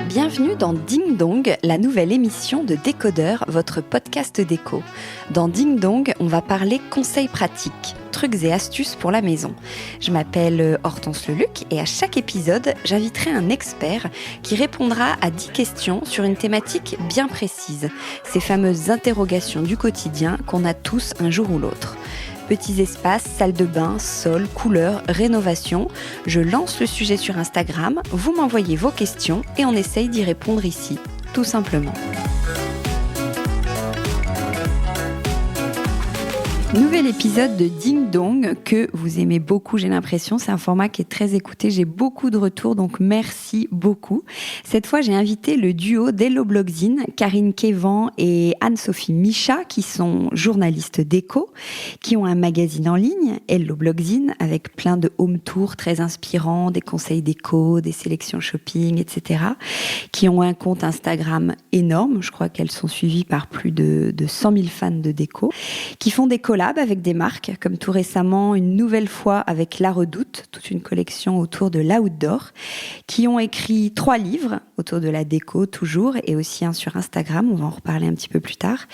Bienvenue dans Ding Dong, la nouvelle émission de Décodeur, votre podcast déco. Dans Ding Dong, on va parler conseils pratiques, trucs et astuces pour la maison. Je m'appelle Hortense Leluc et à chaque épisode, j'inviterai un expert qui répondra à 10 questions sur une thématique bien précise, ces fameuses interrogations du quotidien qu'on a tous un jour ou l'autre. Petits espaces, salle de bain, sol, couleurs, rénovation. Je lance le sujet sur Instagram, vous m'envoyez vos questions et on essaye d'y répondre ici, tout simplement. Nouvel épisode de Ding Dong que vous aimez beaucoup, j'ai l'impression. C'est un format qui est très écouté. J'ai beaucoup de retours, donc merci beaucoup. Cette fois, j'ai invité le duo d'Hello Blogzine, Karine Kévan et Anne-Sophie Micha, qui sont journalistes déco, qui ont un magazine en ligne, Hello Blogzine, avec plein de home tours très inspirants, des conseils déco, des sélections shopping, etc. Qui ont un compte Instagram énorme. Je crois qu'elles sont suivies par plus de 100 000 fans de déco, qui font des collabs avec des marques, comme tout récemment, une nouvelle fois avec La Redoute, toute une collection autour de l'outdoor, qui ont écrit 3 livres autour de la déco, toujours, et aussi un sur Instagram, on va en reparler un petit peu plus tard,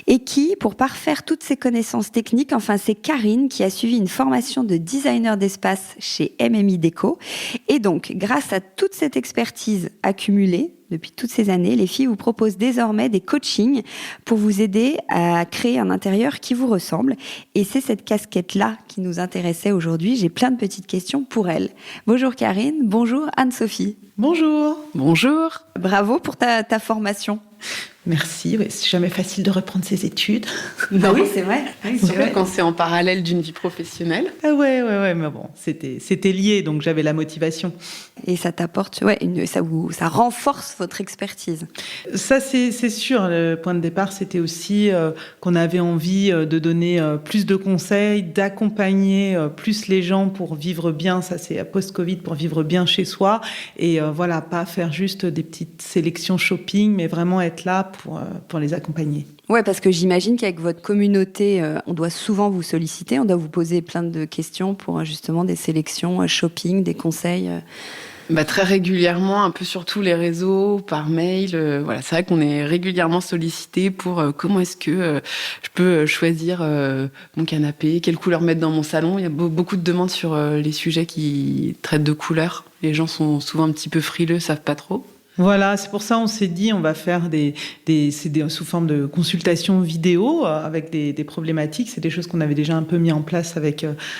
et qui, pour parfaire toutes ces connaissances techniques, enfin, c'est Karine qui a suivi une formation de designer d'espace chez MMI Déco, et donc, grâce à toute cette expertise accumulée, depuis toutes ces années, les filles vous proposent désormais des coachings pour vous aider à créer un intérieur qui vous ressemble. Et c'est cette casquette-là qui nous intéressait aujourd'hui. J'ai plein de petites questions pour elles. Bonjour Karine, bonjour Anne-Sophie. Bonjour. Bonjour. Bravo pour ta formation. Merci, oui, c'est jamais facile de reprendre ses études. Ah oui, c'est vrai. Oui, Surtout quand c'est en parallèle d'une vie professionnelle. Ah ouais, mais bon, c'était lié, donc j'avais la motivation. Et ça t'apporte, ça renforce votre expertise. Ça, c'est sûr. Le point de départ, c'était aussi qu'on avait envie de donner plus de conseils, d'accompagner plus les gens pour vivre bien. Ça, c'est post-Covid, pour vivre bien chez soi. Et voilà, pas faire juste des petites sélections shopping, mais vraiment être là pour les accompagner. Ouais, parce que j'imagine qu'avec votre communauté, on doit souvent vous solliciter, on doit vous poser plein de questions pour justement des sélections shopping, des conseils. Très régulièrement, un peu sur tous les réseaux, par mail. Voilà, c'est vrai qu'on est régulièrement sollicité pour comment est-ce que je peux choisir mon canapé, quelle couleur mettre dans mon salon. Il y a beaucoup de demandes sur les sujets qui traitent de couleurs. Les gens sont souvent un petit peu frileux, savent pas trop. Voilà, c'est pour ça on s'est dit on va faire sous forme de consultation vidéo avec des problématiques. C'est des choses qu'on avait déjà un peu mis en place à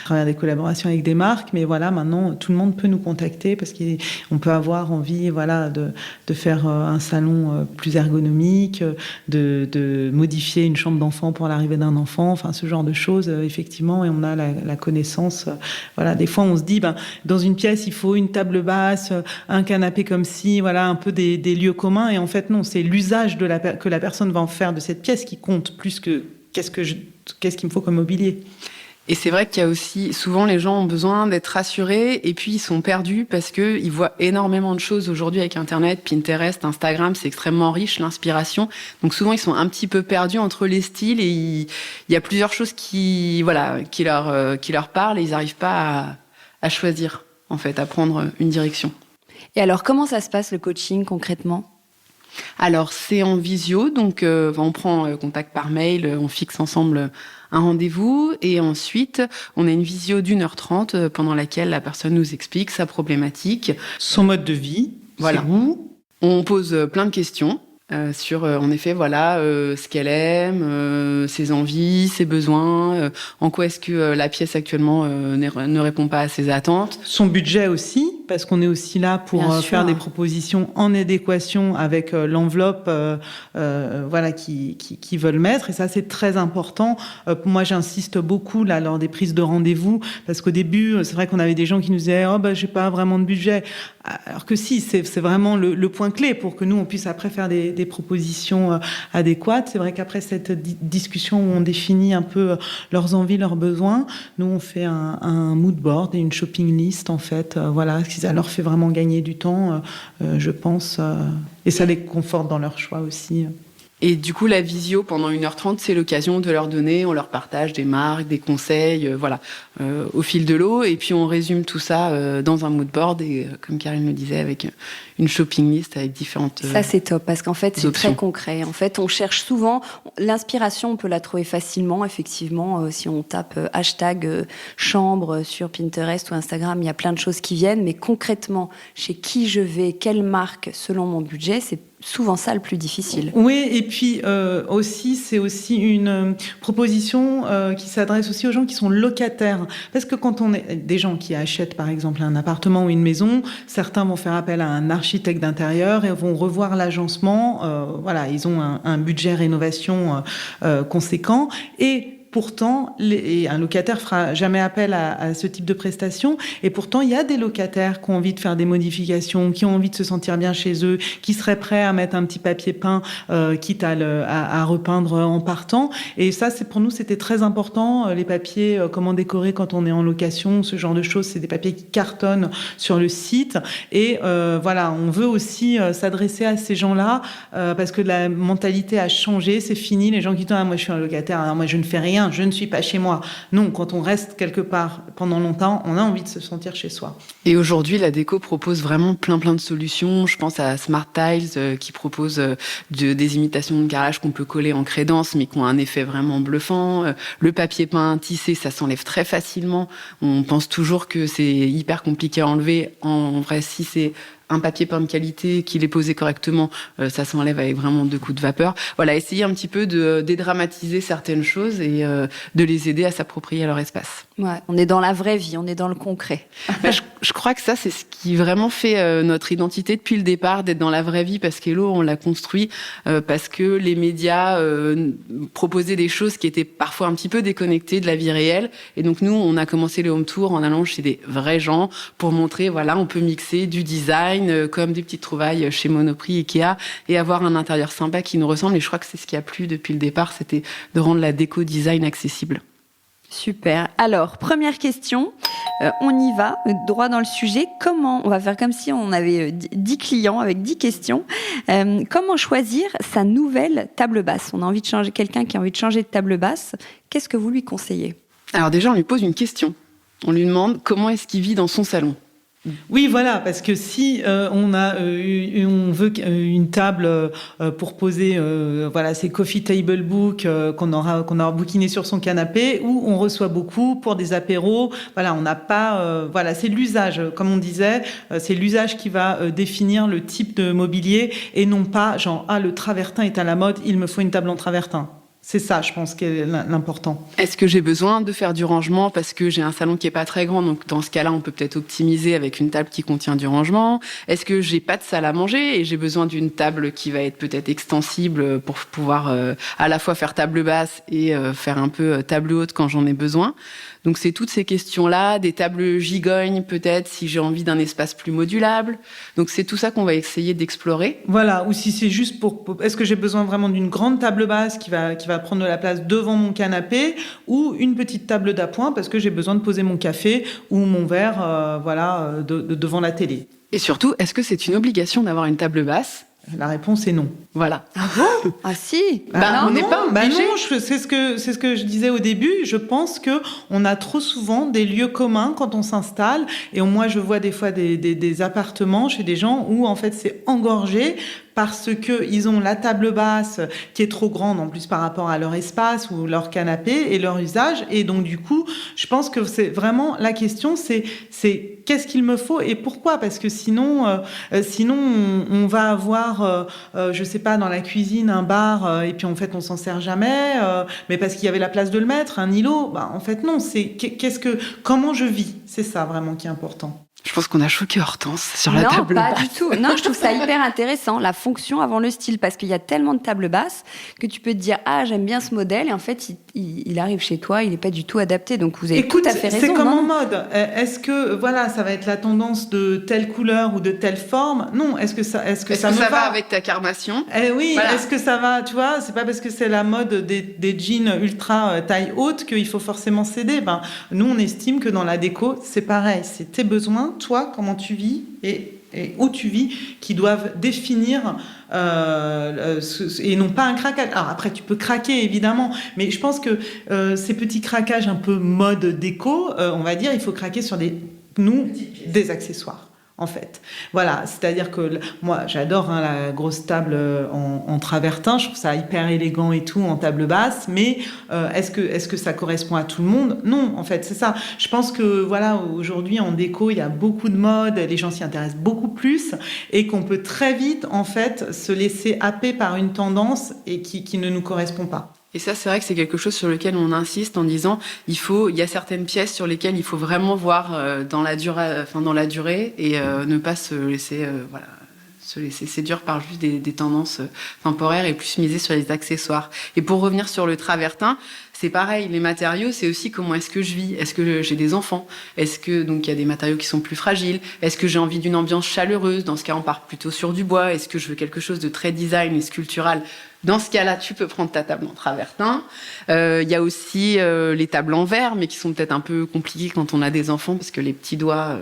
travers des collaborations avec des marques. Mais voilà, maintenant tout le monde peut nous contacter parce qu'on peut avoir envie, voilà, de faire un salon plus ergonomique, de modifier une chambre d'enfant pour l'arrivée d'un enfant, enfin ce genre de choses effectivement. Et on a la connaissance. Voilà, des fois on se dit dans une pièce il faut une table basse, un canapé comme ci, voilà, un peu des lieux communs, et en fait non, c'est l'usage que la personne va en faire de cette pièce qui compte plus que qu'est-ce qu'il me faut comme mobilier. Et c'est vrai qu'il y a aussi, souvent les gens ont besoin d'être rassurés et puis ils sont perdus parce qu'ils voient énormément de choses aujourd'hui avec Internet, Pinterest, Instagram, c'est extrêmement riche, l'inspiration. Donc souvent ils sont un petit peu perdus entre les styles et il y a plusieurs choses qui leur parlent et ils n'arrivent pas à choisir, en fait, à prendre une direction. Et alors, comment ça se passe le coaching concrètement ? Alors, c'est en visio, donc on prend contact par mail, on fixe ensemble un rendez-vous et ensuite, on a une visio d'1h30 pendant laquelle la personne nous explique sa problématique. Son mode de vie, voilà. C'est où ? On pose plein de questions. Sur, en effet, voilà, ce qu'elle aime, ses envies, ses besoins, en quoi est-ce que la pièce actuellement ne répond pas à ses attentes. Son budget aussi, parce qu'on est aussi là pour faire des propositions en adéquation avec l'enveloppe voilà, qui veulent mettre. Et ça, c'est très important. Moi, j'insiste beaucoup là lors des prises de rendez-vous, parce qu'au début, c'est vrai qu'on avait des gens qui nous disaient « Oh, j'ai pas vraiment de budget ». Alors que si, c'est vraiment le point clé pour que nous, on puisse après faire des propositions adéquates. C'est vrai qu'après cette discussion où on définit un peu leurs envies, leurs besoins, nous, on fait un mood board et une shopping list, en fait. Voilà, ça leur fait vraiment gagner du temps, je pense. Et ça les conforte dans leur choix aussi. Et du coup, la visio pendant 1h30, c'est l'occasion de leur donner, on leur partage des marques, des conseils, au fil de l'eau. Et puis, on résume tout ça dans un mood board. Et comme Karine le disait, avec une shopping list avec différentes Ça, c'est top, parce qu'en fait, c'est options. très concret. En fait, on cherche souvent... L'inspiration, on peut la trouver facilement, effectivement. Si on tape hashtag chambre sur Pinterest ou Instagram, il y a plein de choses qui viennent. Mais concrètement, chez qui je vais, quelle marque, selon mon budget, c'est souvent ça le plus difficile. Oui, et puis c'est aussi une proposition qui s'adresse aussi aux gens qui sont locataires. Parce que quand on est des gens qui achètent par exemple un appartement ou une maison, certains vont faire appel à un architecte d'intérieur et vont revoir l'agencement. Ils ont un budget rénovation conséquent. Et pourtant, un locataire fera jamais appel à ce type de prestations. Et pourtant, il y a des locataires qui ont envie de faire des modifications, qui ont envie de se sentir bien chez eux, qui seraient prêts à mettre un petit papier peint, quitte à repeindre en partant. Et ça, pour nous, c'était très important. Les papiers, comment décorer quand on est en location, ce genre de choses, c'est des papiers qui cartonnent sur le site. Et on veut aussi s'adresser à ces gens-là parce que la mentalité a changé. C'est fini. Les gens qui disent moi, je suis un locataire, alors moi, je ne fais rien. Je ne suis pas chez moi. Non, quand on reste quelque part pendant longtemps, on a envie de se sentir chez soi. Et aujourd'hui, la déco propose vraiment plein de solutions. Je pense à Smart Tiles qui propose des imitations de carrelage qu'on peut coller en crédence, mais qui ont un effet vraiment bluffant. Le papier peint tissé, ça s'enlève très facilement. On pense toujours que c'est hyper compliqué à enlever. En vrai, si c'est un papier peint de qualité, qu'il est posé correctement, ça s'enlève avec vraiment 2 coups de vapeur. Voilà, essayer un petit peu de dédramatiser certaines choses et de les aider à s'approprier leur espace. Ouais, on est dans la vraie vie, on est dans le concret. Je crois que ça, c'est ce qui vraiment fait notre identité depuis le départ, d'être dans la vraie vie, parce qu'Hello, on l'a construit, parce que les médias proposaient des choses qui étaient parfois un petit peu déconnectées de la vie réelle. Et donc nous, on a commencé le home tour en allant chez des vrais gens pour montrer, on peut mixer du design, comme des petites trouvailles chez Monoprix, Ikea, et avoir un intérieur sympa qui nous ressemble. Et je crois que c'est ce qui a plu depuis le départ, c'était de rendre la déco design accessible. Super. Alors, première question, on y va, droit dans le sujet. On va faire comme si on avait 10 clients avec 10 questions. Comment choisir sa nouvelle table basse ? On a envie de changer, quelqu'un qui a envie de changer de table basse. Qu'est-ce que vous lui conseillez ? Alors déjà, on lui pose une question. On lui demande comment est-ce qu'il vit dans son salon. Oui, voilà, parce que si on veut une table pour poser ces coffee table book qu'on aura bookiné sur son canapé, où on reçoit beaucoup pour des apéros, on n'a pas c'est l'usage, comme on disait, c'est l'usage qui va définir le type de mobilier et non pas le travertin est à la mode, il me faut une table en travertin. C'est ça, je pense, qui est l'important. Est-ce que j'ai besoin de faire du rangement parce que j'ai un salon qui est pas très grand, donc dans ce cas-là, on peut peut-être optimiser avec une table qui contient du rangement. Est-ce que j'ai pas de salle à manger et j'ai besoin d'une table qui va être peut-être extensible pour pouvoir à la fois faire table basse et faire un peu table haute quand j'en ai besoin. Donc c'est toutes ces questions-là, des tables gigognes peut-être si j'ai envie d'un espace plus modulable. Donc c'est tout ça qu'on va essayer d'explorer. Voilà, ou si c'est juste est-ce que j'ai besoin vraiment d'une grande table basse qui va prendre de la place devant mon canapé, ou une petite table d'appoint parce que j'ai besoin de poser mon café ou mon verre devant la télé. Et surtout, est-ce que c'est une obligation d'avoir une table basse ? La réponse est non. Voilà. Ah bon ? Ah si. On n'est pas obligé. Non, c'est ce que je disais au début. Je pense que on a trop souvent des lieux communs quand on s'installe. Et moi, je vois des fois des appartements chez des gens où en fait c'est engorgé parce que ils ont la table basse qui est trop grande en plus par rapport à leur espace ou leur canapé et leur usage. Et donc du coup, je pense que c'est vraiment la question, c'est qu'est-ce qu'il me faut et pourquoi ? Parce que sinon on va avoir je sais pas, dans la cuisine un bar et puis en fait on s'en sert jamais, mais parce qu'il y avait la place de le mettre, un îlot. En fait non, c'est comment je vis, c'est ça vraiment qui est important. Je pense qu'on a choqué Hortense sur la table basse. Non, pas du tout. Non, je trouve ça hyper intéressant, la fonction avant le style, parce qu'il y a tellement de tables basses que tu peux te dire « Ah, j'aime bien ce modèle », et en fait, il arrive chez toi, il n'est pas du tout adapté, donc vous avez tout à fait raison. C'est comme en mode. Est-ce que, ça va être la tendance de telle couleur ou de telle forme ? Non. Est-ce que ça va avec ta carnation ? Oui, voilà. Est-ce que ça va, tu vois, c'est pas parce que c'est la mode des jeans ultra taille haute qu'il faut forcément céder. Nous, on estime que dans la déco, c'est pareil. C'est tes besoins, toi, comment tu vis et et où tu vis qui doivent définir et non pas un craquage. Alors après, tu peux craquer évidemment, mais je pense que ces petits craquages un peu mode déco, on va dire, il faut craquer sur des accessoires. En fait, voilà, c'est-à-dire que moi j'adore la grosse table en travertin, je trouve ça hyper élégant et tout en table basse, mais est-ce que ça correspond à tout le monde? Non, en fait, c'est ça. Je pense que voilà, aujourd'hui en déco il y a beaucoup de modes, les gens s'y intéressent beaucoup plus et qu'on peut très vite en fait se laisser happer par une tendance et qui ne nous correspond pas. Et ça, c'est vrai que c'est quelque chose sur lequel on insiste en disant il y a certaines pièces sur lesquelles il faut vraiment voir dans la durée et ne pas se laisser séduire par juste des tendances temporaires et plus miser sur les accessoires. Et pour revenir sur le travertin, c'est pareil, les matériaux, c'est aussi comment est-ce que je vis. Est-ce que j'ai des enfants? Est-ce que donc il y a des matériaux qui sont plus fragiles? Est-ce que j'ai envie d'une ambiance chaleureuse? Dans ce cas, on part plutôt sur du bois. Est-ce que je veux quelque chose de très design et sculptural? Dans ce cas-là, tu peux prendre ta table en travertin. Il y a aussi les tables en verre, mais qui sont peut-être un peu compliquées quand on a des enfants, parce que les petits doigts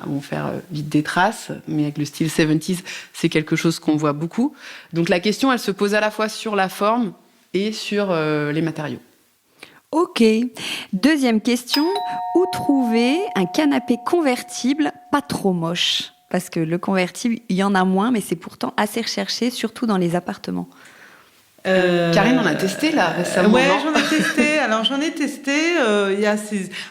vont faire vite des traces. Mais avec le style 70s, c'est quelque chose qu'on voit beaucoup. Donc la question, elle se pose à la fois sur la forme et sur les matériaux. Ok. Deuxième question, où trouver un canapé convertible pas trop moche? Parce que le convertible, il y en a moins, mais c'est pourtant assez recherché, surtout dans les appartements. Karine en a testé là récemment. Ouais, j'en ai testé.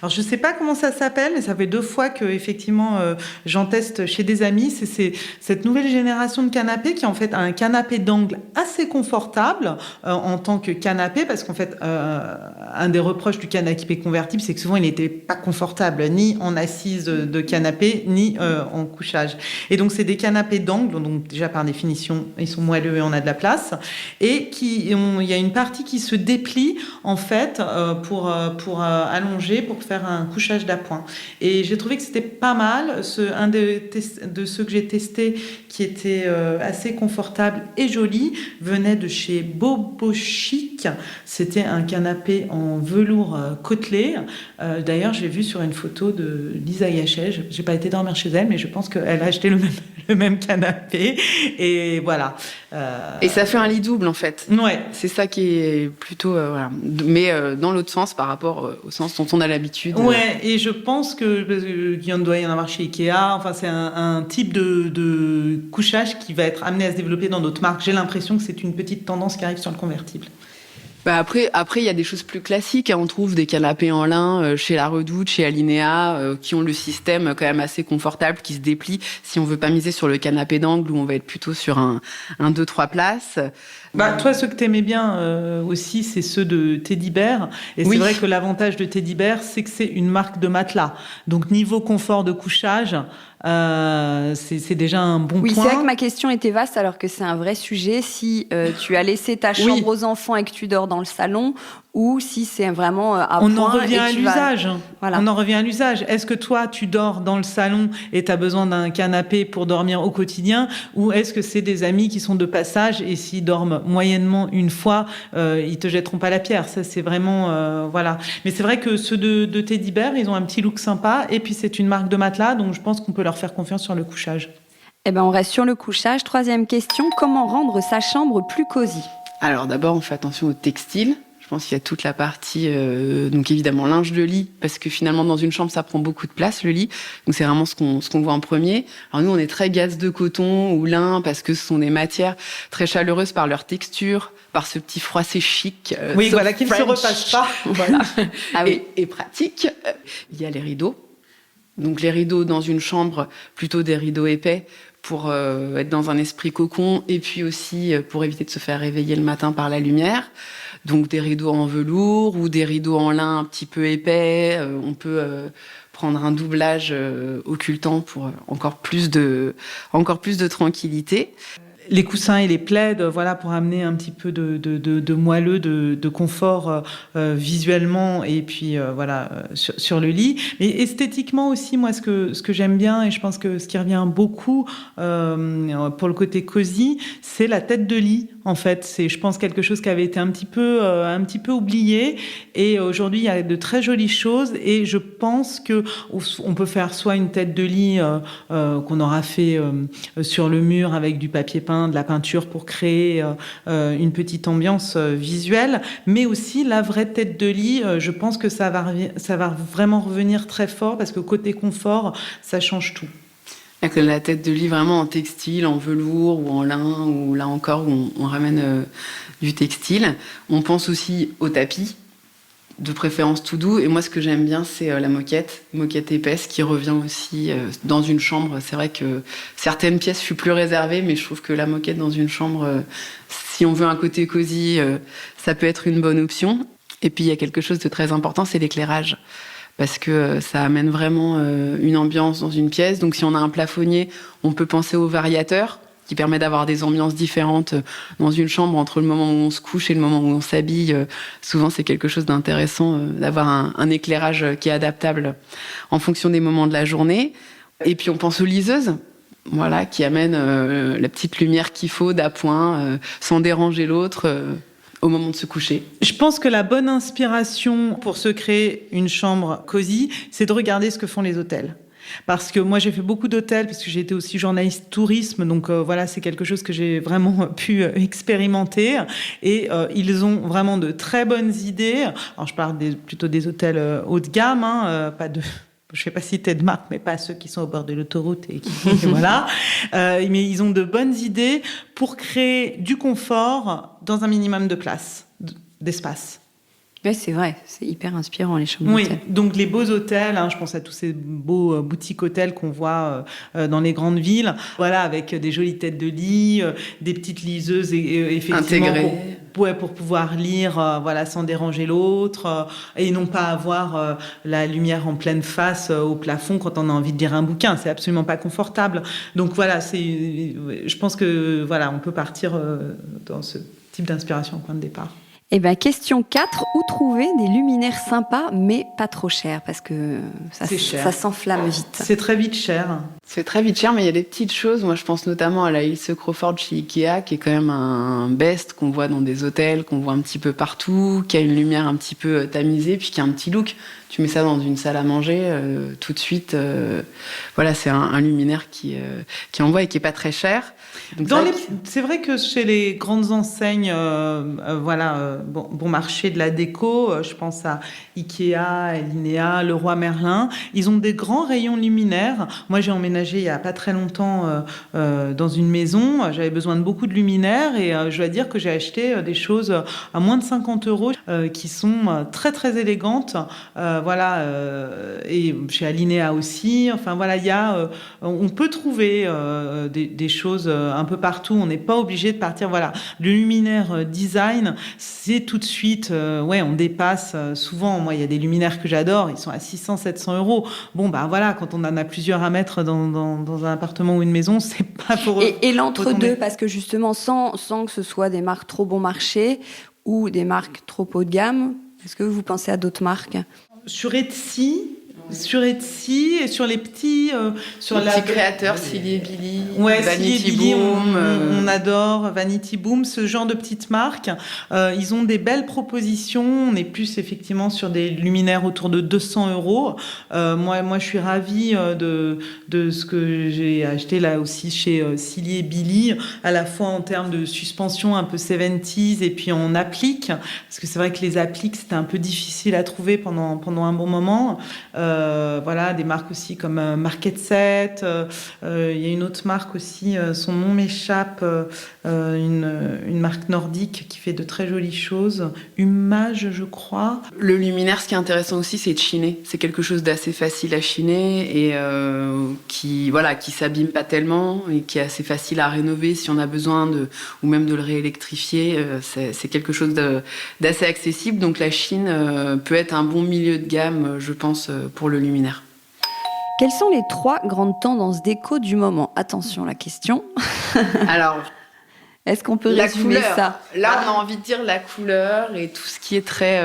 Alors je sais pas comment ça s'appelle, mais ça fait 2 fois que effectivement j'en teste chez des amis. C'est cette nouvelle génération de canapés qui en fait a un canapé d'angle assez confortable en tant que canapé, parce qu'en fait un des reproches du canapé convertible, c'est que souvent il n'était pas confortable ni en assise de canapé ni en couchage. Et donc c'est des canapés d'angle, donc déjà par définition ils sont moelleux et on a de la place, et il y a une partie qui se déplie en fait pour allonger, pour faire un couchage d'appoint. Et j'ai trouvé que c'était pas mal. Un de ceux que j'ai testés qui était assez confortable et joli venait de chez Bobo Chic. C'était un canapé en velours côtelé. D'ailleurs, j'ai vu sur une photo de Lisa Yachet. J'ai pas été dormir chez elle, mais je pense qu'elle a acheté le même canapé. Et voilà. Et ça fait un lit double en fait. Ouais. C'est ça qui est plutôt voilà. Mais dans l'autre sens par rapport au sens dont on a l'habitude. Ouais, et je pense qu'il doit y en avoir chez Ikea. Enfin, c'est un type de couchage qui va être amené à se développer dans d'autres marques. J'ai l'impression que c'est une petite tendance qui arrive sur le convertible. Après, il y a des choses plus classiques. On trouve des canapés en lin chez La Redoute, chez Alinea, qui ont le système quand même assez confortable, qui se déplie. Si on veut pas miser sur le canapé d'angle, où on va être plutôt sur un 2-3 places. Toi, ceux que t'aimais bien aussi, c'est ceux de Teddy Bear. Et oui. C'est vrai que l'avantage de Teddy Bear, c'est que c'est une marque de matelas. Donc, niveau confort de couchage, c'est déjà un bon point. Oui, c'est vrai que ma question était vaste, alors que c'est un vrai sujet. Si tu as laissé ta chambre aux enfants et que tu dors dans le salon, ou si c'est vraiment à point. On en revient à l'usage. Voilà. On en revient à l'usage. Est-ce que toi, tu dors dans le salon et tu as besoin d'un canapé pour dormir au quotidien, ou est-ce que c'est des amis qui sont de passage et s'ils dorment moyennement une fois, ils te jetteront pas la pierre? Ça, c'est vraiment voilà. Mais c'est vrai que ceux de Teddy Bear, ils ont un petit look sympa, et puis c'est une marque de matelas, donc je pense qu'on peut leur faire confiance sur le couchage. Eh ben, on reste sur le couchage. Troisième question, comment rendre sa chambre plus cosy? Alors d'abord, on fait attention au textile. Je pense qu'il y a toute la partie, donc évidemment linge de lit, parce que finalement dans une chambre ça prend beaucoup de place le lit, donc c'est vraiment ce qu'on voit en premier. Alors nous on est très gaze de coton ou lin parce que ce sont des matières très chaleureuses par leur texture, par ce petit froissé chic. Oui, voilà, qui ne se repasse pas. Voilà. Ah oui. Et pratique. Il y a les rideaux. Donc les rideaux dans une chambre, plutôt des rideaux épais, pour être dans un esprit cocon, et puis aussi pour éviter de se faire réveiller le matin par la lumière. Donc des rideaux en velours ou des rideaux en lin un petit peu épais. On peut prendre un doublage occultant pour encore plus de tranquillité. Les coussins et les plaids, voilà, pour amener un petit peu de moelleux, de confort visuellement, et puis voilà, sur le lit. Mais esthétiquement aussi, moi, ce que j'aime bien, et je pense que ce qui revient beaucoup pour le côté cosy, c'est la tête de lit. En fait, c'est, je pense, quelque chose qui avait été un petit peu oublié. Et aujourd'hui, il y a de très jolies choses. Et je pense que on peut faire soit une tête de lit qu'on aura fait sur le mur avec du papier peint, de la peinture pour créer une petite ambiance visuelle, mais aussi la vraie tête de lit. Je pense que ça va vraiment revenir très fort parce que côté confort, ça change tout. La tête de lit vraiment en textile, en velours ou en lin, ou là encore où on ramène du textile. On pense aussi au tapis, de préférence tout doux. Et moi, ce que j'aime bien, c'est la moquette épaisse qui revient aussi dans une chambre. C'est vrai que certaines pièces, je suis plus réservée, mais je trouve que la moquette dans une chambre, si on veut un côté cosy, ça peut être une bonne option. Et puis, il y a quelque chose de très important, c'est l'éclairage. Parce que ça amène vraiment une ambiance dans une pièce. Donc si on a un plafonnier, on peut penser au variateur, qui permet d'avoir des ambiances différentes dans une chambre entre le moment où on se couche et le moment où on s'habille. Souvent, c'est quelque chose d'intéressant d'avoir un éclairage qui est adaptable en fonction des moments de la journée. Et puis on pense aux liseuses, voilà, qui amènent la petite lumière qu'il faut d'appoint, sans déranger l'autre. Au moment de se coucher. Je pense que la bonne inspiration pour se créer une chambre cosy, c'est de regarder ce que font les hôtels. Parce que moi, j'ai fait beaucoup d'hôtels, parce que j'ai été aussi journaliste tourisme, donc voilà, c'est quelque chose que j'ai vraiment pu expérimenter. Et ils ont vraiment de très bonnes idées. Alors, je parle plutôt des hôtels haut de gamme, pas de... Je ne vais pas citer de marque, mais pas ceux qui sont au bord de l'autoroute et qui voilà. Mais ils ont de bonnes idées pour créer du confort dans un minimum de place, d'espace. Oui, c'est vrai, c'est hyper inspirant les chambres d'hôtel. Oui, donc les beaux hôtels, je pense à tous ces beaux boutiques hôtels qu'on voit dans les grandes villes, voilà, avec des jolies têtes de lit, des petites liseuses effectivement intégrées. Pour pouvoir lire, voilà, sans déranger l'autre, et non pas avoir la lumière en pleine face au plafond quand on a envie de lire un bouquin. C'est absolument pas confortable. Donc voilà, je pense que voilà, on peut partir dans ce type d'inspiration au point de départ. Eh bien, question 4, où trouver des luminaires sympas, mais pas trop chers? Parce que ça s'enflamme vite. C'est très vite cher. C'est très vite cher, mais il y a des petites choses. Moi, je pense notamment à la Ilse Crawford chez Ikea, qui est quand même un best qu'on voit dans des hôtels, qu'on voit un petit peu partout, qui a une lumière un petit peu tamisée, puis qui a un petit look. Tu mets ça dans une salle à manger, tout de suite, voilà, c'est un luminaire qui envoie et qui est pas très cher. Donc c'est vrai que chez les grandes enseignes, bon marché de la déco, je pense à Ikea, Linea, Leroy Merlin, ils ont des grands rayons luminaires. Moi, j'ai emménagé il y a pas très longtemps dans une maison. J'avais besoin de beaucoup de luminaires et je dois dire que j'ai acheté des choses à moins de 50 € qui sont très très élégantes. Et chez Alinea aussi. Enfin voilà, on peut trouver des choses un peu partout. On n'est pas obligé de partir. Voilà, le luminaire design, c'est tout de suite. On dépasse souvent. Moi, il y a des luminaires que j'adore. Ils sont à 600-700 €. Bon, bah voilà, quand on en a plusieurs à mettre dans un appartement ou une maison, c'est pas pour. Et l'entre-deux, parce que justement, sans que ce soit des marques trop bon marché ou des marques trop haut de gamme. Est-ce que vous pensez à d'autres marques? Sur Etsy et sur les petits petits créateurs, Silly & Billy, Vanity Boom, on adore Vanity Boom, ce genre de petites marques. Ils ont des belles propositions. On est plus effectivement sur des luminaires autour de 200 €. Moi, je suis ravie de ce que j'ai acheté là aussi chez Silly & Billy, à la fois en termes de suspension un peu 70s et puis en applique, parce que c'est vrai que les appliques c'était un peu difficile à trouver pendant un bon moment. Voilà, des marques aussi comme Market Set. Il y a une autre marque aussi, son nom m'échappe, une marque nordique qui fait de très jolies choses. Humage, je crois. Le luminaire, ce qui est intéressant aussi, c'est de chiner. C'est quelque chose d'assez facile à chiner et qui s'abîme pas tellement et qui est assez facile à rénover si on a besoin ou même de le réélectrifier. C'est quelque chose d'assez accessible. Donc la Chine peut être un bon milieu de gamme, je pense, pour le luminaire. Quelles sont les 3 grandes tendances déco du moment? Attention, la question. Alors, Est-ce qu'on peut La résumer couleur. ça? Là, on a envie de dire la couleur et tout ce qui est très,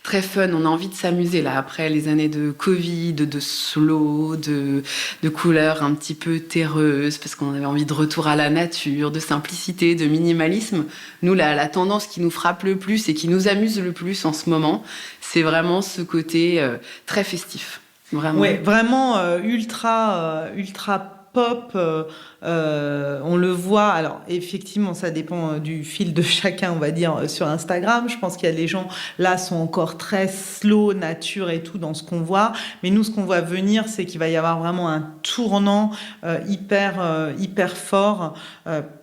très fun. On a envie de s'amuser, là, après les années de Covid, de slow, de couleurs un petit peu terreuses, parce qu'on avait envie de retour à la nature, de simplicité, de minimalisme. Nous, la tendance qui nous frappe le plus et qui nous amuse le plus en ce moment, c'est vraiment ce côté très festif. Vraiment. Ouais, vraiment ultra pop. On le voit. Alors effectivement, ça dépend du fil de chacun, on va dire, sur Instagram. Je pense qu'il y a des gens là sont encore très slow, nature et tout dans ce qu'on voit. Mais nous, ce qu'on voit venir, c'est qu'il va y avoir vraiment un tournant hyper fort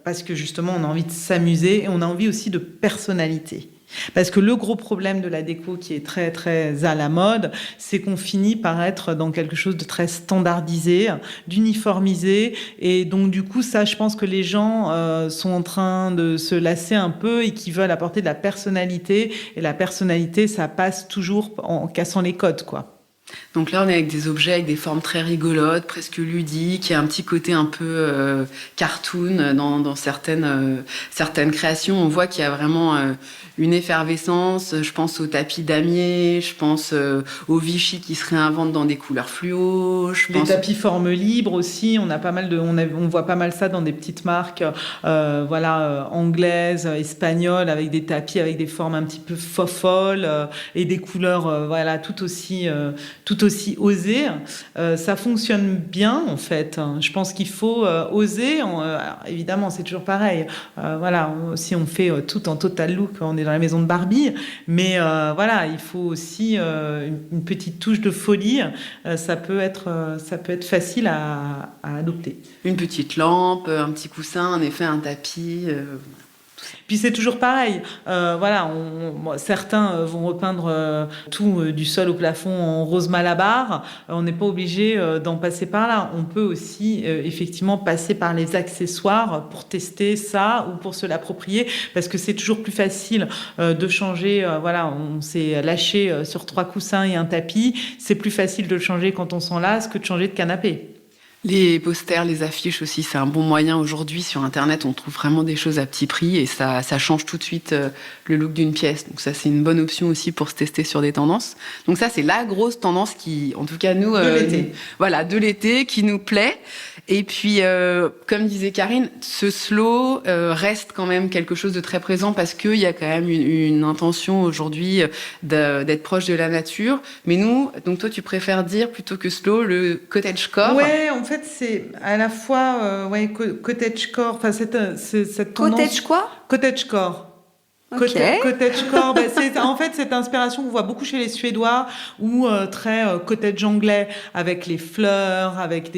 parce que justement, on a envie de s'amuser et on a envie aussi de personnalité. Parce que le gros problème de la déco qui est très très à la mode, c'est qu'on finit par être dans quelque chose de très standardisé, d'uniformisé, et donc du coup ça, je pense que les gens sont en train de se lasser un peu et qui veulent apporter de la personnalité, et la personnalité, ça passe toujours en cassant les codes, quoi. Donc là, on est avec des objets avec des formes très rigolotes, presque ludiques. Il y a un petit côté un peu cartoon dans certaines créations. On voit qu'il y a vraiment une effervescence. Je pense aux tapis damier, je pense aux Vichy qui se réinventent dans des couleurs fluo. Les tapis forme libre aussi. On voit pas mal ça dans des petites marques, anglaises, espagnoles, avec des tapis avec des formes un petit peu folles et des couleurs, tout aussi osées. Ça fonctionne bien en fait. Je pense qu'il faut oser. Évidemment, c'est toujours pareil. Si on fait tout en total look, on est dans la maison de Barbie. Mais il faut aussi une petite touche de folie. Ça peut être facile à adopter. Une petite lampe, un petit coussin, en effet, un tapis. Puis c'est toujours pareil. Certains vont repeindre tout du sol au plafond en rose Malabar. On n'est pas obligé d'en passer par là. On peut aussi effectivement passer par les accessoires pour tester ça ou pour se l'approprier, parce que c'est toujours plus facile de changer. On s'est lâché sur 3 coussins et un tapis. C'est plus facile de le changer quand on s'en lasse que de changer de canapé. Les posters, les affiches aussi, c'est un bon moyen aujourd'hui. Sur Internet, on trouve vraiment des choses à petit prix et ça change tout de suite le look d'une pièce. Donc ça, c'est une bonne option aussi pour se tester sur des tendances. Donc ça, c'est la grosse tendance qui, en tout cas, nous... de l'été, qui nous plaît. Et puis, comme disait Karine, ce slow reste quand même quelque chose de très présent parce qu'il y a quand même une intention aujourd'hui d'être proche de la nature. Mais nous, donc toi, tu préfères dire plutôt que slow, le cottagecore. Ouais, en fait, c'est à la fois cottagecore, enfin cette tendance... Cottage quoi? Cottagecore. Okay. Cottagecore, c'est en fait cette inspiration qu'on voit beaucoup chez les Suédois ou très cottage anglais avec les fleurs, avec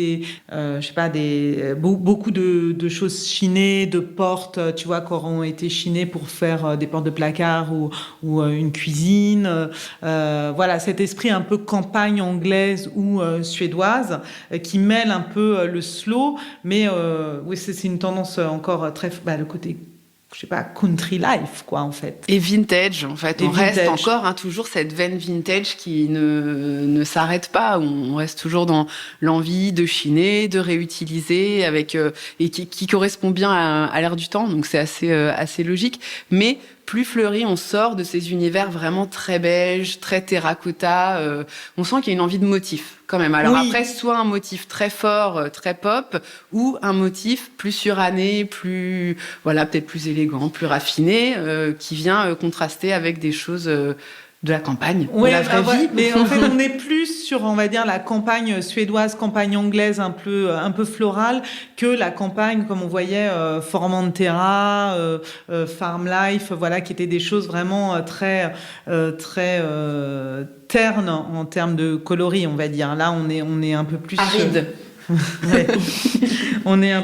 beaucoup de choses chinées, de portes, tu vois, qui auront été chinées pour faire des portes de placard ou une cuisine. Cet esprit un peu campagne anglaise ou suédoise qui mêle un peu le slow, mais c'est une tendance encore très le côté country life, quoi, en fait. Et vintage, en fait. On reste encore toujours cette veine vintage qui ne s'arrête pas. On reste toujours dans l'envie de chiner, de réutiliser, et qui correspond bien à l'ère du temps. Donc, c'est assez logique. Mais plus fleuri, on sort de ces univers vraiment très beige, très terracotta. On sent qu'il y a une envie de motif, quand même. Alors après, soit un motif très fort, très pop, ou un motif plus suranné, peut-être plus élégant, plus raffiné, qui vient contraster avec des choses de la campagne, de la vraie vie. Mais en fait, on est plus sur, on va dire, la campagne suédoise, campagne anglaise un peu florale, que la campagne, comme on voyait, Formentera, Farm Life, qui étaient des choses vraiment très ternes en termes de coloris, on va dire. Là, on est un peu plus... Aride. Il est un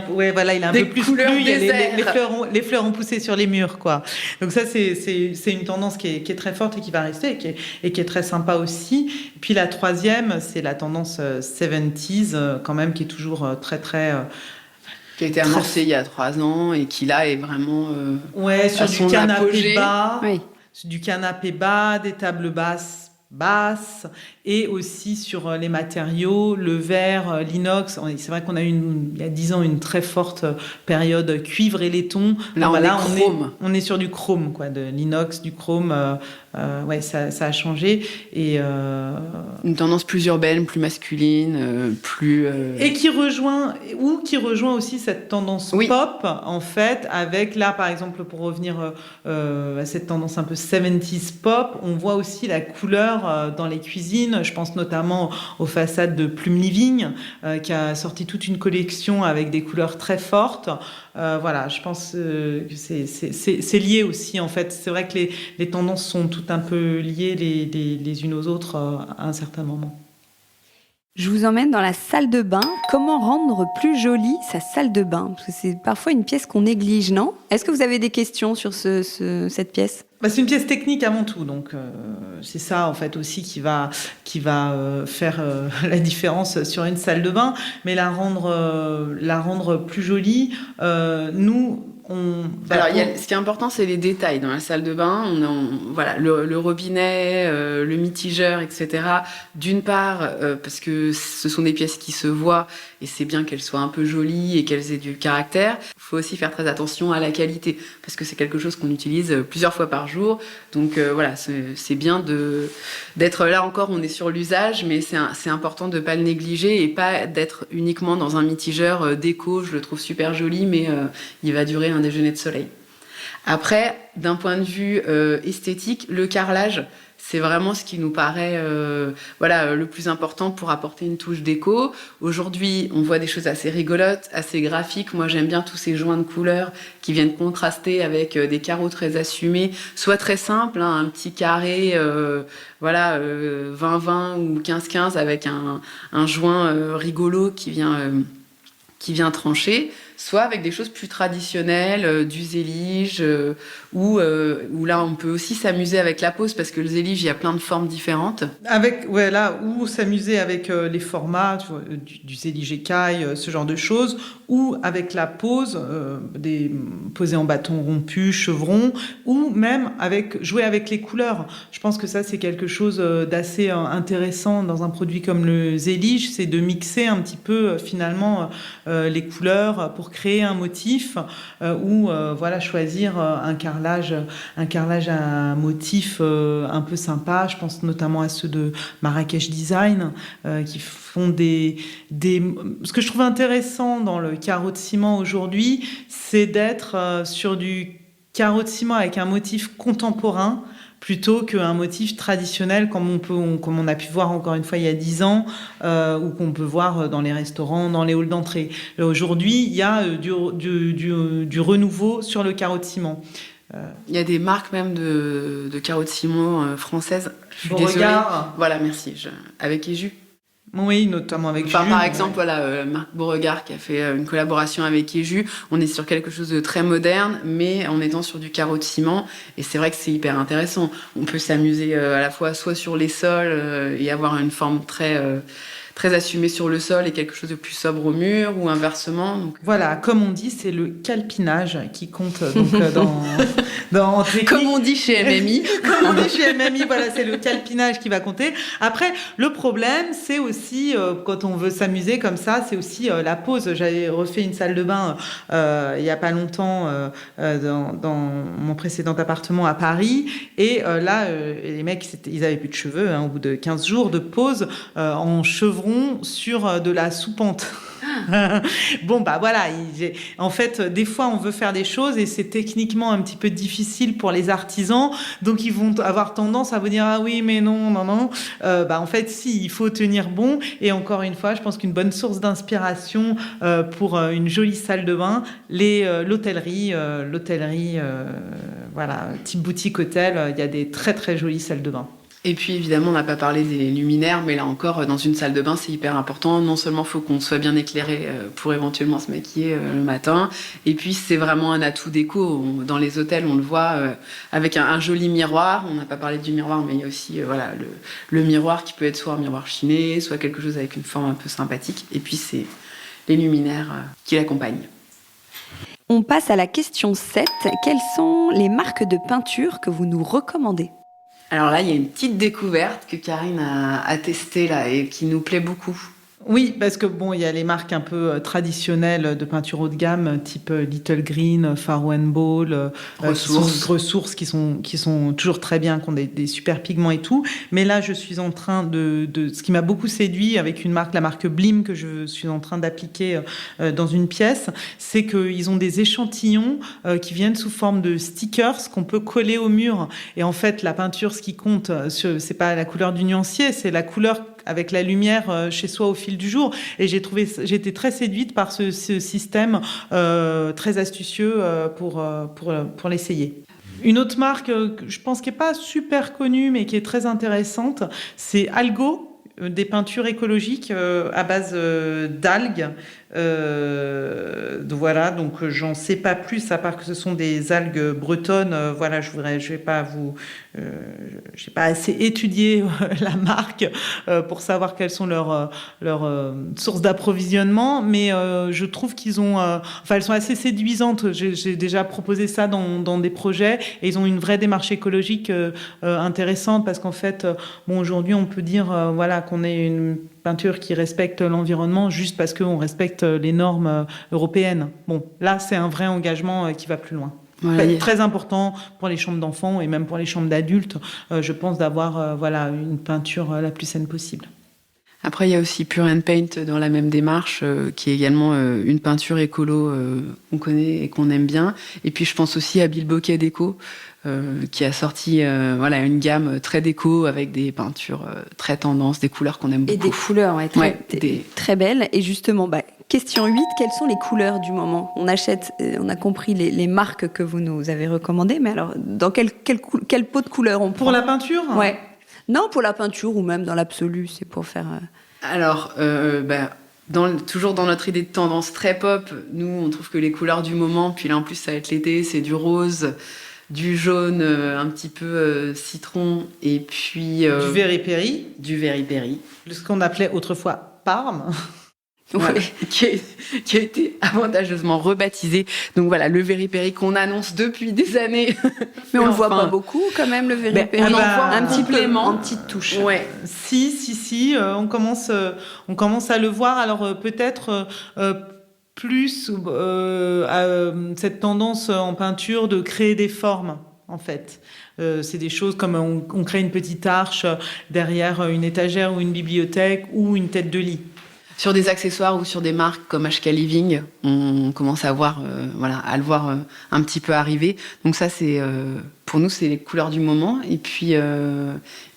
peu plus couleurs cru, les fleurs ont poussé sur les murs, quoi. Donc ça, c'est une tendance qui est très forte et qui va rester et qui est très sympa aussi. Puis la troisième, c'est la tendance 70s, quand même, qui est toujours très qui a été amorcée il y a 3 ans et qui là est vraiment sur du canapé bas, oui. du canapé bas, des tables basses basse, et aussi sur les matériaux, le verre, l'inox. C'est vrai qu'on a eu il y a 10 ans une très forte période cuivre et laiton. Là, on est sur du chrome, quoi, de l'inox, du chrome. Ouais, ça a changé. Et une tendance plus urbaine, plus masculine, plus... Et qui rejoint aussi cette tendance pop, en fait, avec là, par exemple, pour revenir à cette tendance un peu 70s pop, on voit aussi la couleur dans les cuisines. Je pense notamment aux façades de Plume Living, qui a sorti toute une collection avec des couleurs très fortes. Voilà, je pense que c'est lié aussi, en fait. C'est vrai que les tendances sont toutes un peu liées les unes aux autres à un certain moment. Je vous emmène dans la salle de bain. Comment rendre plus jolie sa salle de bain ? Parce que c'est parfois une pièce qu'on néglige, non ? Est-ce que vous avez des questions sur cette pièce ? C'est une pièce technique avant tout, donc c'est ça en fait aussi qui va faire la différence sur une salle de bain, mais la rendre plus jolie. Ce qui est important, c'est les détails dans la salle de bain. Voilà, le robinet, le mitigeur, etc. D'une part, parce que ce sont des pièces qui se voient et c'est bien qu'elles soient un peu jolies et qu'elles aient du caractère. Il faut aussi faire très attention à la qualité parce que c'est quelque chose qu'on utilise plusieurs fois par jour. Donc voilà, c'est bien d'être là encore. On est sur l'usage, mais c'est important de pas le négliger et pas d'être uniquement dans un mitigeur déco. Je le trouve super joli, mais il va durer un déjeuner de soleil. Après, d'un point de vue esthétique, le carrelage, c'est vraiment ce qui nous paraît le plus important pour apporter une touche déco. Aujourd'hui, on voit des choses assez rigolotes, assez graphiques. Moi, j'aime bien tous ces joints de couleurs qui viennent contraster avec des carreaux très assumés, soit très simples, un petit carré 20-20 ou 15-15 avec un joint rigolo qui vient trancher, soit avec des choses plus traditionnelles, du zélige, où là on peut aussi s'amuser avec la pose parce que le zélige il y a plein de formes différentes. Ou s'amuser avec les formats, tu vois, du zélige écaille, ce genre de choses, ou avec la pose, posées en bâton rompu, chevron, ou même jouer avec les couleurs. Je pense que ça c'est quelque chose d'assez intéressant dans un produit comme le zélige, c'est de mixer un petit peu finalement les couleurs pour créer un motif ou choisir un carrelage à un motif un peu sympa. Je pense notamment à ceux de Marrakech Design qui font ce que je trouve intéressant dans le carreau de ciment aujourd'hui, c'est d'être sur du carreau de ciment avec un motif contemporain plutôt qu'un motif traditionnel comme on a pu voir encore une fois il y a 10 ans ou qu'on peut voir dans les restaurants, dans les halls d'entrée. Aujourd'hui, il y a du renouveau sur le carreau de ciment. Il y a des marques même de carreaux de ciment françaises. Je suis désolée. Voilà, merci. Avec Eju. Oui, notamment avec Eju. Par exemple, Marc Beauregard qui a fait une collaboration avec Eju. On est sur quelque chose de très moderne, mais en étant sur du carreau de ciment. Et c'est vrai que c'est hyper intéressant. On peut s'amuser à la fois soit sur les sols et avoir une forme très assumée sur le sol et quelque chose de plus sobre au mur ou inversement. Donc... Voilà, comme on dit, c'est le calpinage qui compte donc, dans technique. Comme on dit chez MMI. Comme on dit chez MMI, voilà, c'est le calpinage qui va compter. Après, le problème, c'est aussi, quand on veut s'amuser comme ça, c'est aussi la pose. J'avais refait une salle de bain il n'y a pas longtemps dans mon précédent appartement à Paris. Et là, les mecs, ils avaient plus de cheveux au bout de 15 jours de pose en chevron sur de la soupente. En fait, des fois, on veut faire des choses et c'est techniquement un petit peu difficile pour les artisans. Donc, ils vont avoir tendance à vous dire « Ah oui, mais non. » En fait, si, il faut tenir bon. Et encore une fois, je pense qu'une bonne source d'inspiration pour une jolie salle de bain, l'hôtellerie, type boutique hôtel, il y a des très, très jolies salles de bain. Et puis évidemment, on n'a pas parlé des luminaires, mais là encore, dans une salle de bain, c'est hyper important. Non seulement il faut qu'on soit bien éclairé pour éventuellement se maquiller le matin, et puis c'est vraiment un atout déco. Dans les hôtels, on le voit avec un joli miroir. On n'a pas parlé du miroir, mais il y a aussi le miroir qui peut être soit un miroir chiné, soit quelque chose avec une forme un peu sympathique. Et puis c'est les luminaires qui l'accompagnent. On passe à la question 7. Quelles sont les marques de peinture que vous nous recommandez ? Alors là, il y a une petite découverte que Karine a testée là et qui nous plaît beaucoup. Oui, parce que il y a les marques un peu traditionnelles de peinture haut de gamme, type Little Green, Faro & Ball, Ressources, qui sont toujours très bien, qui ont des super pigments et tout. Mais là, je suis en train ce qui m'a beaucoup séduit avec la marque Blim, que je suis en train d'appliquer dans une pièce, c'est qu'ils ont des échantillons qui viennent sous forme de stickers qu'on peut coller au mur. Et en fait, la peinture, ce qui compte, c'est pas la couleur du nuancier, c'est la couleur avec la lumière chez soi au fil du jour. Et j'ai été très séduite par ce système très astucieux pour l'essayer. Une autre marque, je pense qui n'est pas super connue, mais qui est très intéressante, c'est Algo, des peintures écologiques à base d'algues. Voilà, donc j'en sais pas plus à part que ce sont des algues bretonnes. Voilà, j'ai pas assez étudié la marque pour savoir quelles sont leurs sources d'approvisionnement, mais je trouve qu'ils ont, elles sont assez séduisantes. J'ai déjà proposé ça dans des projets et ils ont une vraie démarche écologique intéressante parce qu'en fait, aujourd'hui on peut dire qu'on est une peinture qui respecte l'environnement juste parce qu'on respecte les normes européennes. Là, c'est un vrai engagement qui va plus loin. Voilà. Très important pour les chambres d'enfants et même pour les chambres d'adultes, je pense d'avoir une peinture la plus saine possible. Après, il y a aussi Pure & Paint dans la même démarche, qui est également une peinture écolo qu'on connaît et qu'on aime bien. Et puis, je pense aussi à Bilboquet Déco, qui a sorti une gamme très déco avec des peintures très tendances, des couleurs qu'on aime beaucoup. Et des couleurs très belles. Et justement, question 8, quelles sont les couleurs du moment ? On a compris les marques que vous nous avez recommandées, mais alors, dans quel pot de couleurs on prend ? Pour la peinture ? Ouais. Non, pour la peinture ou même dans l'absolu, c'est pour faire... Alors, toujours dans notre idée de tendance très pop, nous, on trouve que les couleurs du moment, puis là, en plus, ça va être l'été, c'est du rose, du jaune, un petit peu citron, et puis... du Very-Peri. Du Very-Peri. Ce qu'on appelait autrefois Parme. Ouais, qui a été avantageusement rebaptisé. Donc voilà, le Very-Peri qu'on annonce depuis des années. Mais on le voit pas beaucoup quand même, le Very-Peri. On en voit un petit peu, en petite touche. Ouais. Si, on commence à le voir. Alors peut-être plus cette tendance en peinture de créer des formes, en fait. C'est des choses comme on crée une petite arche derrière une étagère ou une bibliothèque ou une tête de lit. Sur des accessoires ou sur des marques comme HK Living, on commence à le voir un petit peu arriver. Donc ça, pour nous, c'est les couleurs du moment. Et puis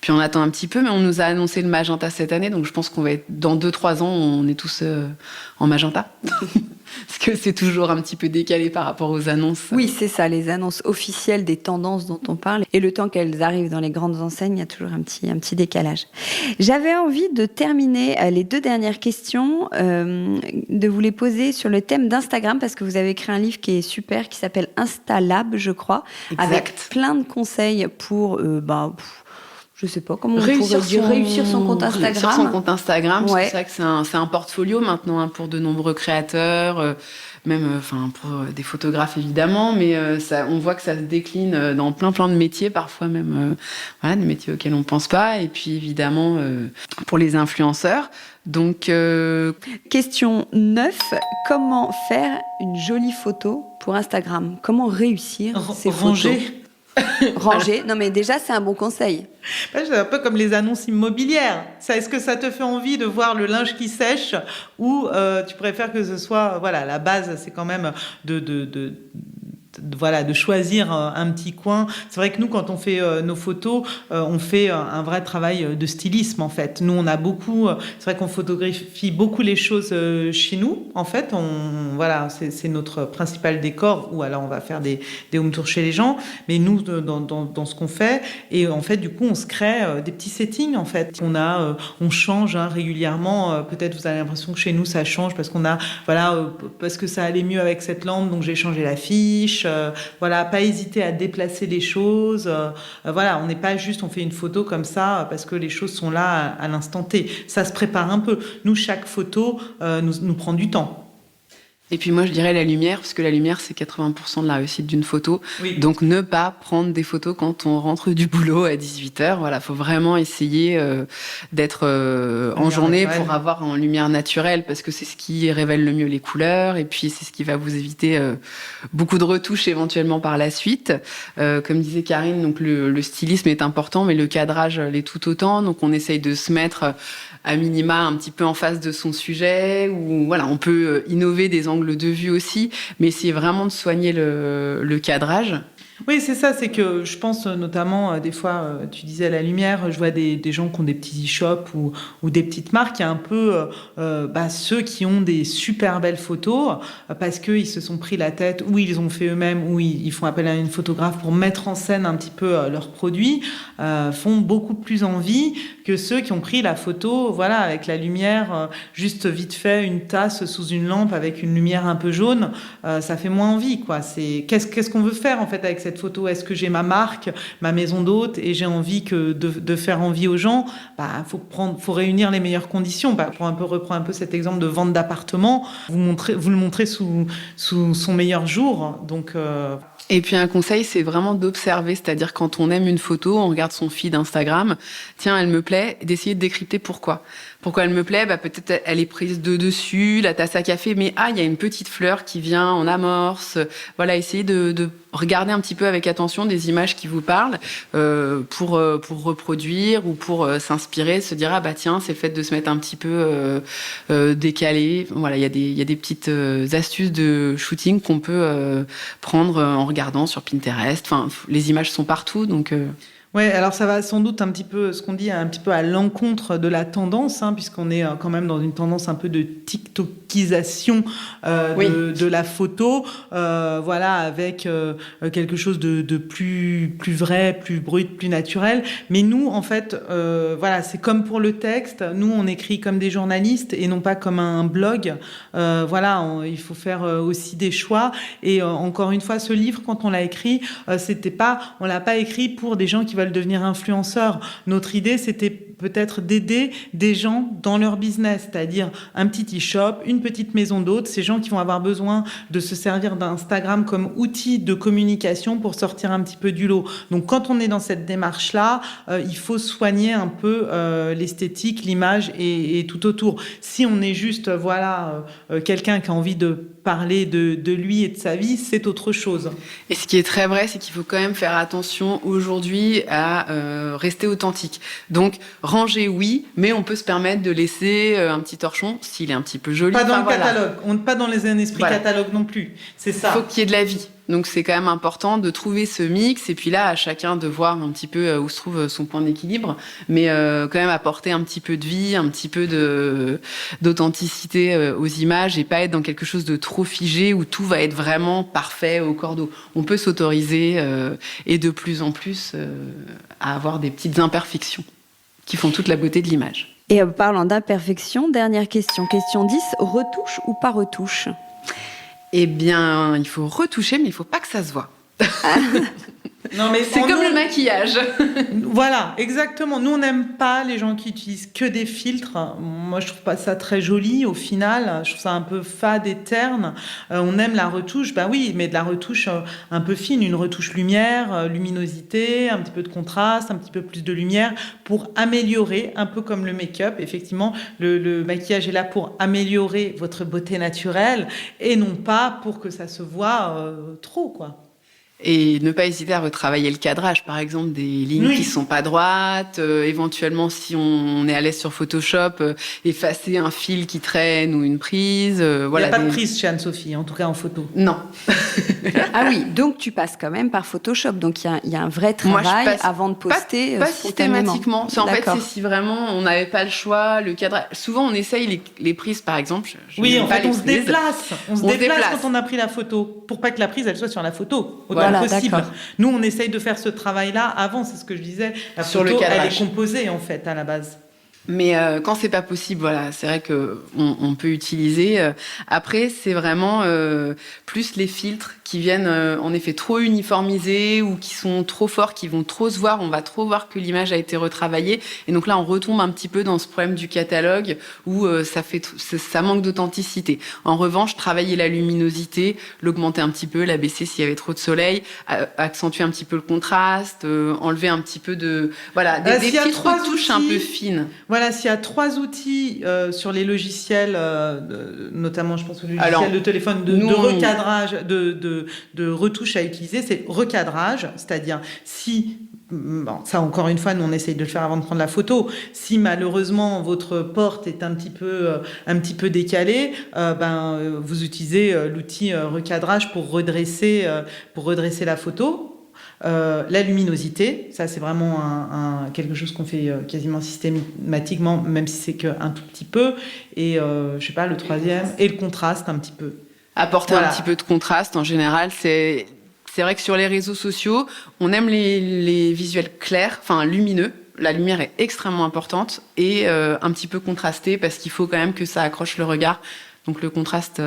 on attend un petit peu, mais on nous a annoncé le magenta cette année. Donc je pense qu'on va être, dans 2-3 ans, on est tous en magenta. Parce que c'est toujours un petit peu décalé par rapport aux annonces. Oui, c'est ça, les annonces officielles des tendances dont on parle. Et le temps qu'elles arrivent dans les grandes enseignes, il y a toujours un petit décalage. J'avais envie de terminer les 2 dernières questions, de vous les poser sur le thème d'Instagram, parce que vous avez écrit un livre qui est super, qui s'appelle Instalab, je crois, exact. Avec plein de conseils pour... je sais pas comment on pourrait dire, réussir son compte Instagram. Réussir son compte Instagram, ouais. C'est vrai que c'est un portfolio maintenant pour de nombreux créateurs, même pour des photographes évidemment, mais on voit que ça se décline dans plein de métiers, parfois même des métiers auxquels on pense pas, et puis évidemment pour les influenceurs. Donc question 9, comment faire une jolie photo pour Instagram ? Comment réussir ces photos ? Ranger. Non, mais déjà, c'est un bon conseil. C'est un peu comme les annonces immobilières. Est-ce que ça te fait envie de voir le linge qui sèche ou tu préfères que ce soit... la base, c'est quand même de choisir un petit coin. C'est vrai que nous, quand on fait nos photos, on fait un vrai travail de stylisme, en fait. Nous, on a beaucoup... c'est vrai qu'on photographie beaucoup les choses chez nous. En fait, c'est notre principal décor, ou alors on va faire des home tours chez les gens. Mais nous, dans ce qu'on fait, et en fait, du coup, on se crée des petits settings, en fait. On change régulièrement. Peut-être vous avez l'impression que chez nous, ça change parce qu'on a... parce que ça allait mieux avec cette lampe, donc j'ai changé l'affiche. Pas hésiter à déplacer les choses. On n'est pas juste, on fait une photo comme ça parce que les choses sont là à l'instant T. Ça se prépare un peu. Nous, chaque photo nous prend du temps. Et puis moi, je dirais la lumière, parce que la lumière, c'est 80% de la réussite d'une photo. Oui. Donc, ne pas prendre des photos quand on rentre du boulot à 18h. Voilà, faut vraiment essayer d'être en journée naturelle. pour avoir en lumière naturelle, parce que c'est ce qui révèle le mieux les couleurs, et puis c'est ce qui va vous éviter beaucoup de retouches éventuellement par la suite. Comme disait Karine, donc le stylisme est important, mais le cadrage l'est tout autant. Donc, on essaye de se mettre à minima un petit peu en face de son sujet, ou voilà, on peut innover des angles de vue aussi, mais essayer vraiment de soigner le cadrage. Oui, c'est ça, c'est que je pense notamment, des fois, tu disais la lumière, je vois des gens qui ont des petits e-shops ou des petites marques, il y a un peu ceux qui ont des super belles photos parce qu'ils se sont pris la tête, ou ils ont fait eux-mêmes, ou ils font appel à une photographe pour mettre en scène un petit peu leurs produits, font beaucoup plus envie que ceux qui ont pris la photo, voilà, avec la lumière, juste vite fait, une tasse sous une lampe avec une lumière un peu jaune, ça fait moins envie, quoi. C'est qu'est-ce qu'on veut faire en fait avec cette photo? Est-ce que j'ai ma marque, ma maison d'hôte, et j'ai envie de faire envie aux gens? Faut réunir les meilleures conditions. Pour reprendre un peu cet exemple de vente d'appartement, vous le montrez sous son meilleur jour. Donc Et puis un conseil, c'est vraiment d'observer, c'est-à-dire quand on aime une photo, on regarde son feed Instagram, tiens, elle me plaît, d'essayer de décrypter pourquoi. Pourquoi elle me plaît? Peut-être elle est prise de dessus, la tasse à café, mais il y a une petite fleur qui vient en amorce. Voilà, essayez de regarder un petit peu avec attention des images qui vous parlent pour reproduire ou pour s'inspirer, se dire tiens, c'est le fait de se mettre un petit peu décalé. Voilà, il y a des petites astuces de shooting qu'on peut prendre en regardant sur Pinterest. Enfin, les images sont partout, donc. Ouais, alors ça va sans doute un petit peu, ce qu'on dit, un petit peu à l'encontre de la tendance, puisqu'on est quand même dans une tendance un peu de TikTokisation de la photo, voilà, avec quelque chose de plus vrai, plus brut, plus naturel. Mais nous, en fait, voilà, c'est comme pour le texte. Nous, on écrit comme des journalistes et non pas comme un blog. Voilà, il faut faire aussi des choix. Et encore une fois, ce livre, quand on l'a écrit, on l'a pas écrit pour des gens qui veulent devenir influenceurs. Notre idée, c'était peut-être d'aider des gens dans leur business, c'est-à-dire un petit e-shop, une petite maison d'hôtes, ces gens qui vont avoir besoin de se servir d'Instagram comme outil de communication pour sortir un petit peu du lot. Donc, quand on est dans cette démarche-là, il faut soigner un peu l'esthétique, l'image et tout autour. Si on est juste, quelqu'un qui a envie de parler de lui et de sa vie, c'est autre chose. Et ce qui est très vrai, c'est qu'il faut quand même faire attention aujourd'hui à rester authentique. Donc, ranger, oui, mais on peut se permettre de laisser un petit torchon s'il est un petit peu joli. Pas dans le catalogue, pas dans les esprits catalogue non plus. C'est ça. Il faut qu'il y ait de la vie. Donc c'est quand même important de trouver ce mix, et puis là, à chacun de voir un petit peu où se trouve son point d'équilibre, mais quand même apporter un petit peu de vie, un petit peu d'authenticité aux images, et pas être dans quelque chose de trop figé où tout va être vraiment parfait au cordeau. On peut s'autoriser et de plus en plus à avoir des petites imperfections qui font toute la beauté de l'image. Et en parlant d'imperfection, dernière question. Question 10, retouche ou pas retouche? Eh bien, il faut retoucher, mais il ne faut pas que ça se voit. Non, mais c'est comme le maquillage. Voilà, exactement. Nous, on n'aime pas les gens qui utilisent que des filtres. Moi, je trouve pas ça très joli. Au final, je trouve ça un peu fade et terne. On aime la retouche, oui, mais de la retouche un peu fine, une retouche lumière, luminosité, un petit peu de contraste, un petit peu plus de lumière pour améliorer, un peu comme le make-up. Effectivement, le maquillage est là pour améliorer votre beauté naturelle et non pas pour que ça se voit trop, quoi. Et ne pas hésiter à retravailler le cadrage, par exemple, des lignes qui sont pas droites, éventuellement, si on est à l'aise sur Photoshop, effacer un fil qui traîne ou une prise. Voilà, il n'y a pas de prise chez Anne-Sophie, en tout cas en photo. Non. Ah oui, donc tu passes quand même par Photoshop, donc il y a un vrai travail avant de poster. Pas systématiquement. En fait, c'est si vraiment on n'avait pas le choix, le cadrage. Souvent, on essaye les prises, par exemple. On se déplace. On se déplace quand on a pris la photo, pour pas que la prise elle soit sur la photo. Voilà, possible. D'accord. Nous, on essaye de faire ce travail-là avant, c'est ce que je disais. La photo, elle est composée, en fait, à la base. Mais quand c'est pas possible, voilà, c'est vrai que on peut utiliser. Après, c'est vraiment plus les filtres qui viennent en effet trop uniformisés ou qui sont trop forts, qui vont trop se voir. On va trop voir que l'image a été retravaillée. Et donc là, on retombe un petit peu dans ce problème du catalogue où ça manque d'authenticité. En revanche, travailler la luminosité, l'augmenter un petit peu, la baisser s'il y avait trop de soleil, accentuer un petit peu le contraste, enlever un petit peu de voilà des petites retouches un peu fines. Voilà, s'il y a 3 outils sur les logiciels, notamment je pense au logiciel de téléphone de recadrage, de retouche à utiliser, c'est recadrage, c'est-à-dire si, bon, ça encore une fois, nous on essaye de le faire avant de prendre la photo, si malheureusement votre porte est un petit peu décalée, vous utilisez l'outil recadrage pour redresser la photo. La luminosité, ça c'est vraiment quelque chose qu'on fait quasiment systématiquement, même si c'est qu'un tout petit peu. Et je sais pas, le troisième, et le contraste un petit peu. Apporter un petit peu de contraste, en général, c'est vrai que sur les réseaux sociaux, on aime les visuels clairs, enfin lumineux. La lumière est extrêmement importante et un petit peu contrastée parce qu'il faut quand même que ça accroche le regard. Donc le contraste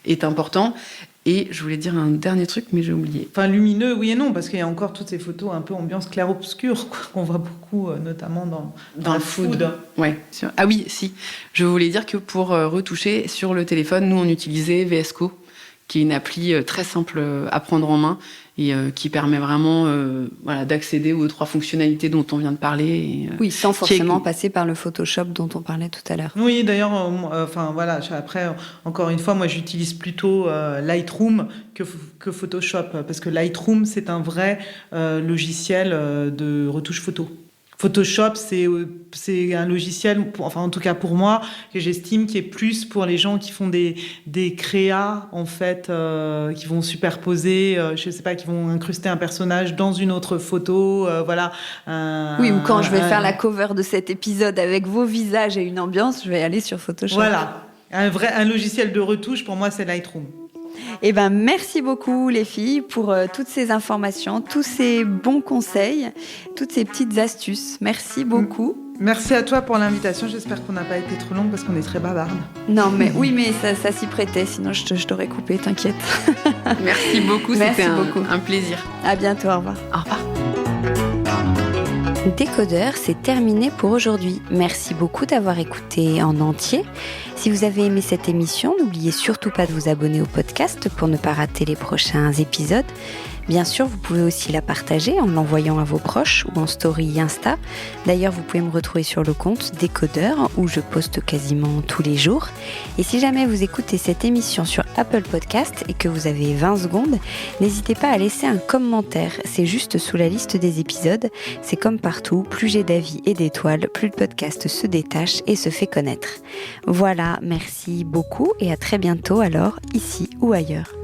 est important. Et je voulais dire un dernier truc, mais j'ai oublié. Enfin, lumineux, oui et non, parce qu'il y a encore toutes ces photos un peu ambiance clair-obscur, qu'on voit beaucoup, notamment dans le food. Ouais. Ah oui, si. Je voulais dire que pour retoucher sur le téléphone, nous, on utilisait VS Code, qui est une appli très simple à prendre en main et qui permet vraiment d'accéder aux 3 fonctionnalités dont on vient de parler. Et, oui, sans forcément passer par le Photoshop dont on parlait tout à l'heure. Oui, d'ailleurs, après, encore une fois, moi j'utilise plutôt Lightroom que Photoshop, parce que Lightroom, c'est un vrai logiciel de retouche photo. Photoshop, c'est un logiciel, en tout cas pour moi, que j'estime qui est plus pour les gens qui font des créas, en fait, qui vont superposer, je sais pas, qui vont incruster un personnage dans une autre photo, voilà. Oui, ou quand je vais faire la cover de cet épisode avec vos visages et une ambiance, je vais aller sur Photoshop. Voilà. Un logiciel de retouche, pour moi, c'est Lightroom. Eh ben, merci beaucoup les filles pour toutes ces informations, tous ces bons conseils, toutes ces petites astuces. Merci beaucoup. Merci à toi pour l'invitation. J'espère qu'on n'a pas été trop longue parce qu'on est très bavarde. Non, mais oui, mais ça s'y prêtait. Sinon, je t'aurais coupé, t'inquiète. Merci beaucoup. C'était un plaisir. À bientôt. Au revoir. Au revoir. Décodeur, c'est terminé pour aujourd'hui. Merci beaucoup d'avoir écouté en entier. Si vous avez aimé cette émission, n'oubliez surtout pas de vous abonner au podcast pour ne pas rater les prochains épisodes. Bien sûr, vous pouvez aussi la partager en l'envoyant à vos proches ou en story Insta. D'ailleurs, vous pouvez me retrouver sur le compte Décodeur où je poste quasiment tous les jours. Et si jamais vous écoutez cette émission sur Apple Podcast et que vous avez 20 secondes, n'hésitez pas à laisser un commentaire. C'est juste sous la liste des épisodes. C'est comme partout, plus j'ai d'avis et d'étoiles, plus le podcast se détache et se fait connaître. Voilà, merci beaucoup et à très bientôt alors, ici ou ailleurs.